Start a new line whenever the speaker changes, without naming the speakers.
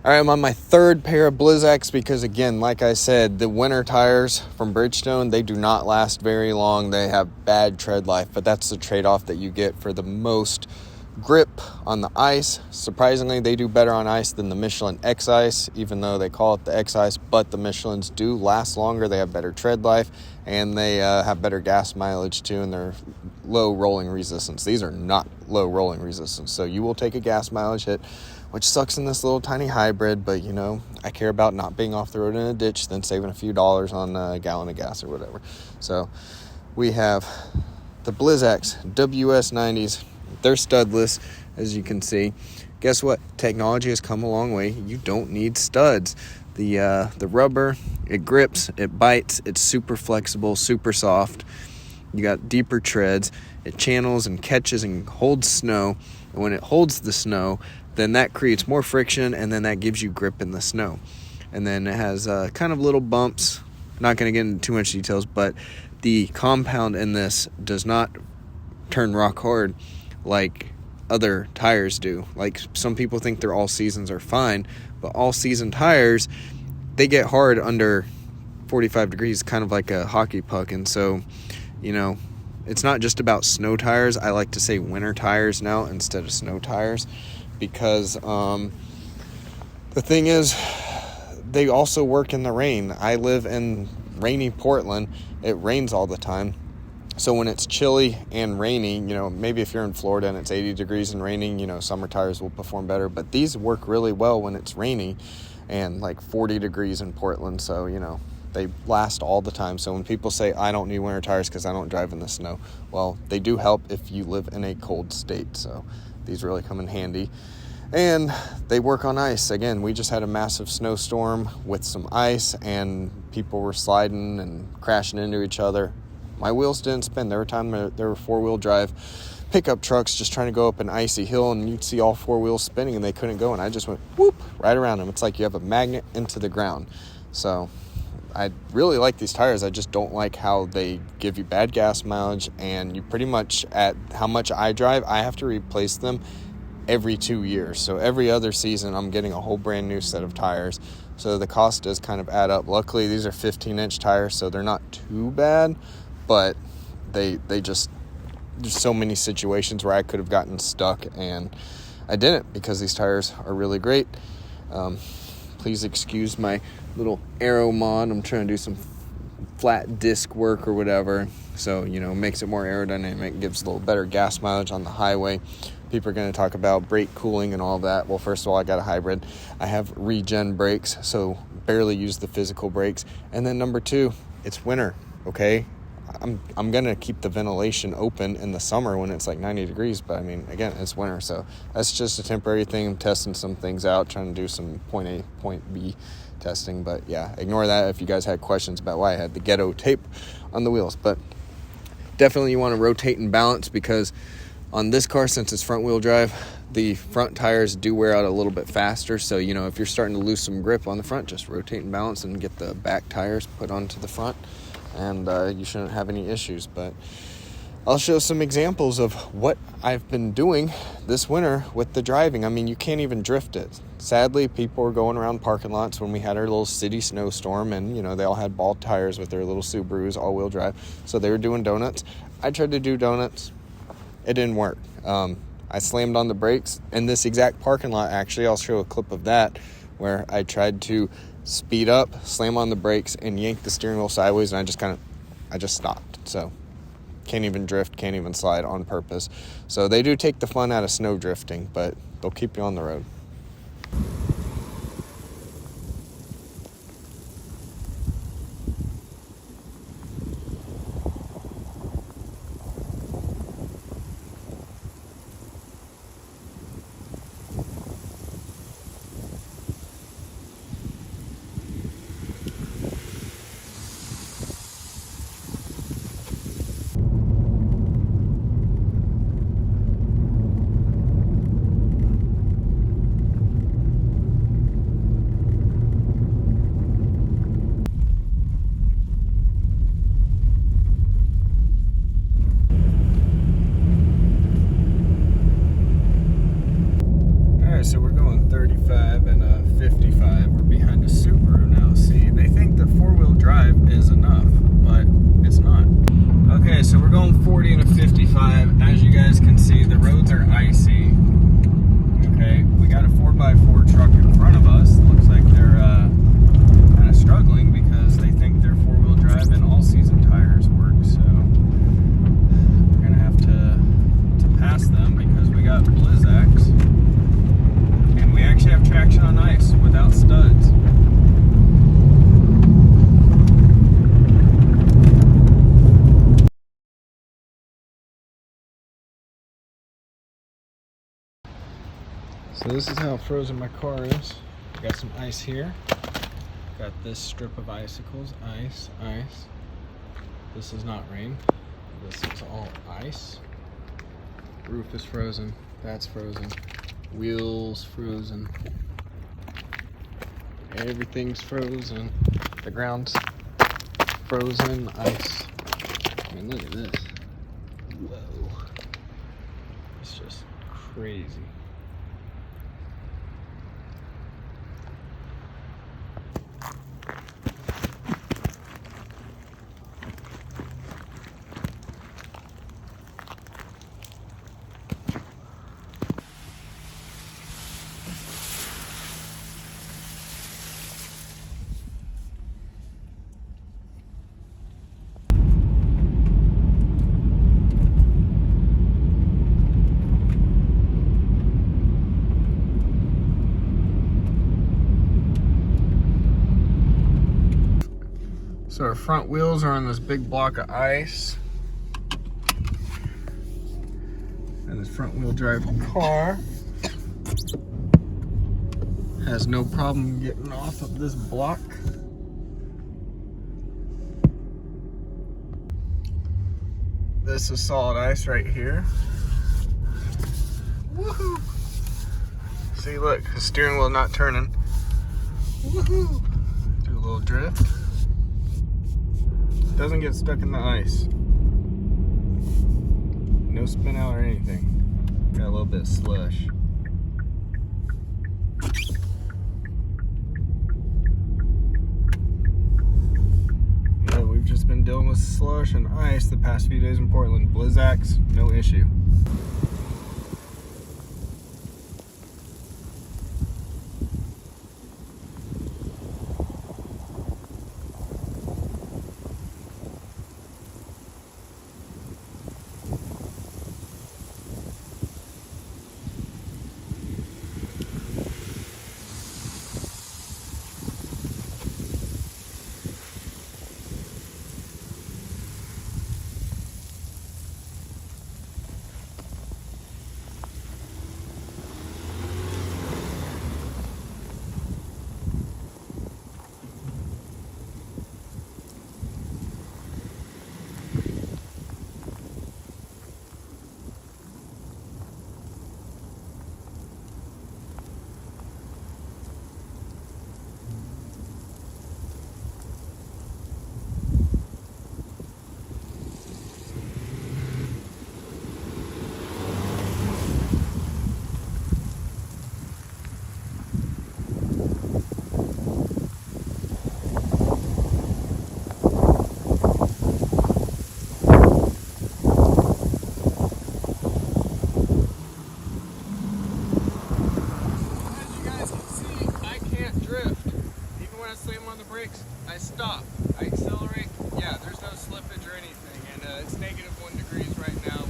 All right, I'm on my third pair of Blizzaks because, again, like I said, the winter tires from Bridgestone, they do not last very long. They have bad tread life, but that's the trade-off that you get for the most grip on the ice. Surprisingly, they do better on ice than the Michelin X Ice, even though they call it the X Ice, but the Michelins do last longer. They have better tread life, and they have better gas mileage too, and they're low rolling resistance. These are not low rolling resistance, so you will take a gas mileage hit, which sucks in this little tiny hybrid, but I care about not being off the road in a ditch than saving a few dollars on a gallon of gas or whatever. So we have the Blizzaks WS90s. They're studless, as you can see. Guess what? Technology has come a long way. You don't need studs. The rubber, it grips, it bites, it's super flexible, super soft. You got deeper treads. It channels and catches and holds snow. And when it holds the snow, then that creates more friction, and then that gives you grip in the snow. And then it has kind of little bumps. Not going to get into too much details, but the compound in this does not turn rock hard like other tires do. Like, some people think their all seasons are fine, but all season tires, they get hard under 45 degrees, kind of like a hockey puck. And so, it's not just about snow tires. I like to say winter tires now instead of snow tires, because the thing is, they also work in the rain. I live in rainy Portland. It rains all the time. So when it's chilly and rainy, maybe if you're in Florida and it's 80 degrees and raining, summer tires will perform better. But these work really well when it's rainy and like 40 degrees in Portland. So, they last all the time. So when people say, I don't need winter tires because I don't drive in the snow, well, they do help if you live in a cold state. So these really come in handy. And they work on ice. Again, we just had a massive snowstorm with some ice, and people were sliding and crashing into each other. My wheels didn't spin. There were times there were four-wheel drive pickup trucks just trying to go up an icy hill, and you'd see all four wheels spinning, and they couldn't go, and I just went whoop right around them. It's like you have a magnet into the ground. So I really like these tires. I just don't like how they give you bad gas mileage, and you pretty much, at how much I drive, I have to replace them every 2 years. So every other season, I'm getting a whole brand new set of tires. So the cost does kind of add up. Luckily, these are 15-inch tires, so they're not too bad, but they just, there's so many situations where I could have gotten stuck, and I didn't, because these tires are really great. Please excuse my little aero mod. I'm trying to do some flat disc work or whatever, so makes it more aerodynamic, gives a little better gas mileage on the highway. People are going to talk about brake cooling and all that. Well, first of all, I got a hybrid. I have regen brakes, so barely use the physical brakes. And then number two, it's winter, okay? I'm going to keep the ventilation open in the summer when it's like 90 degrees, but again, it's winter, so that's just a temporary thing. I'm testing some things out, trying to do some point A, point B testing, but yeah, ignore that if you guys had questions about why I had the ghetto tape on the wheels. But definitely you want to rotate and balance, because on this car, since it's front wheel drive, the front tires do wear out a little bit faster. So, if you're starting to lose some grip on the front, just rotate and balance and get the back tires put onto the front, and you shouldn't have any issues. But I'll show some examples of what I've been doing this winter with the driving. You can't even drift it. Sadly, people were going around parking lots when we had our little city snowstorm, and, they all had ball tires with their little Subarus, all-wheel drive. So they were doing donuts. I tried to do donuts. It didn't work. I slammed on the brakes in this exact parking lot. Actually, I'll show a clip of that, where I tried to speed up, slam on the brakes, and yank the steering wheel sideways, and I just stopped. So can't even drift, can't even slide on purpose. So they do take the fun out of snow drifting, but they'll keep you on the road. So this is how frozen my car is. Got some ice here. Got this strip of icicles. Ice, ice. This is not rain. This is all ice. Roof is frozen. That's frozen. Wheels frozen. Everything's frozen. The ground's frozen. Ice. I mean, look at this. Whoa. It's just crazy. So our front wheels are on this big block of ice. And this front wheel drive car has no problem getting off of this block. This is solid ice right here. Woohoo! See, look, the steering wheel not turning. Woohoo! Do a little drift. Doesn't get stuck in the ice. No spin out or anything. Got a little bit of slush. Yeah, we've just been dealing with slush and ice the past few days in Portland. Blizzak's, no issue. I stop, I accelerate, yeah, there's no slippage or anything, and it's -1 degree right now.